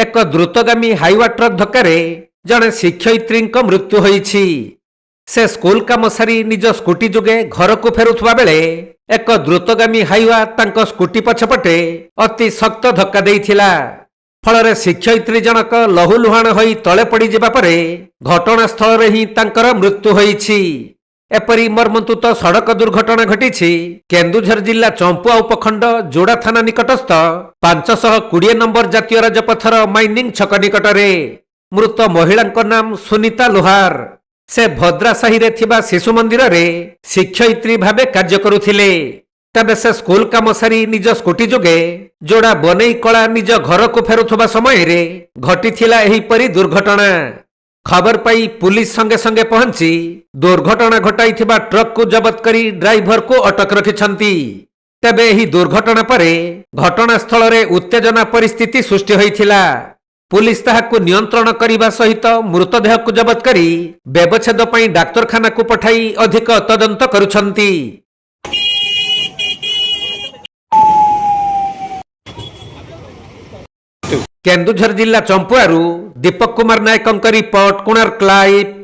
ଏକ ଦ୍ରୁତଗାମୀ Hyva truck ଧକ୍କାରେ ଜଣେ ଶିକ୍ଷୟିତ୍ରୀଙ୍କ ମୃତ୍ୟୁ ହୋଇଛି। ସେ ସ୍କୁଲ କାମ ସାରି ନିଜ ସ୍କୁଟି ଯୋଗେ ଘରକୁ ଫେରୁଥିବା ବେଳେ ଏକ ଦ୍ରୁତଗାମୀ ହାଇୱା ତାଙ୍କ ସ୍କୁଟି ପଛପଟେ ଅତି ଶକ୍ତ ଧକ୍କା ଦେଇଥିଲା। ଫଳରେ ଶିକ୍ଷୟିତ୍ରୀ ଜଣକ ଲହୁଲୁହାଣ ହୋଇ ତଳେ ପଡ଼ିଯିବା ପରେ ଘଟଣାସ୍ଥଳରେ ହିଁ ତାଙ୍କର ମୃତ୍ୟୁ ହୋଇଛି। ଏପରି ମର୍ମନ୍ତୁଦ ସଡ଼କ ଦୁର୍ଘଟଣା ଘଟିଛି କେନ୍ଦୁଝର ଜିଲ୍ଲା ଚମ୍ପୁଆ ଉପଖଣ୍ଡ ଯୋଡ଼ା ଥାନା ନିକଟସ୍ଥ 520 ନମ୍ବର ଜାତୀୟ ରାଜପଥର ମାଇନିଂ ଛକ ନିକଟରେ। ମୃତ ମହିଳାଙ୍କ ନାମ ସୁନିତା ଲୋହାର। ସେ ଭଦ୍ରାସାହିରେ ଥିବା ଶିଶୁ ମନ୍ଦିରରେ ଶିକ୍ଷୟିତ୍ରୀ ଭାବେ କାର୍ଯ୍ୟ କରୁଥିଲେ। ତେବେ ସେ ସ୍କୁଲ କାମ ସାରି ନିଜ ସ୍କୁଟି ଯୋଗେ ଯୋଡ଼ା ବନେଇ କଳା ନିଜ ଘରକୁ ଫେରୁଥିବା ସମୟରେ ଘଟିଥିଲା ଏହିପରି ଦୁର୍ଘଟଣା। ଖବର ପାଇ ପୁଲିସ ସଙ୍ଗେ ସଙ୍ଗେ ପହଞ୍ଚି ଦୁର୍ଘଟଣା ଘଟାଇଥିବା ଟ୍ରକକୁ ଜବତ କରି ଡ୍ରାଇଭରକୁ ଅଟକ ରଖିଛନ୍ତି। ତେବେ ଏହି ଦୁର୍ଘଟଣା ପରେ ଘଟଣାସ୍ଥଳରେ ଉତ୍ତେଜନା ପରିସ୍ଥିତି ସୃଷ୍ଟି ହୋଇଥିଲା। ପୁଲିସ ତାହାକୁ ନିୟନ୍ତ୍ରଣ କରିବା ସହିତ ମୃତଦେହକୁ ଜବତ କରି ବ୍ୟବଚ୍ଛେଦ ପାଇଁ ଡାକ୍ତରଖାନାକୁ ପଠାଇ ଅଧିକ ତଦନ୍ତ କରୁଛନ୍ତି। କେନ୍ଦୁଝର ଜିଲ୍ଲା ଚମ୍ପୁଆରୁ ଦୀପକ କୁମାର ନାୟକଙ୍କ ରିପୋର୍ଟ, କୋଣାର୍କ ଲାଇଭ୍।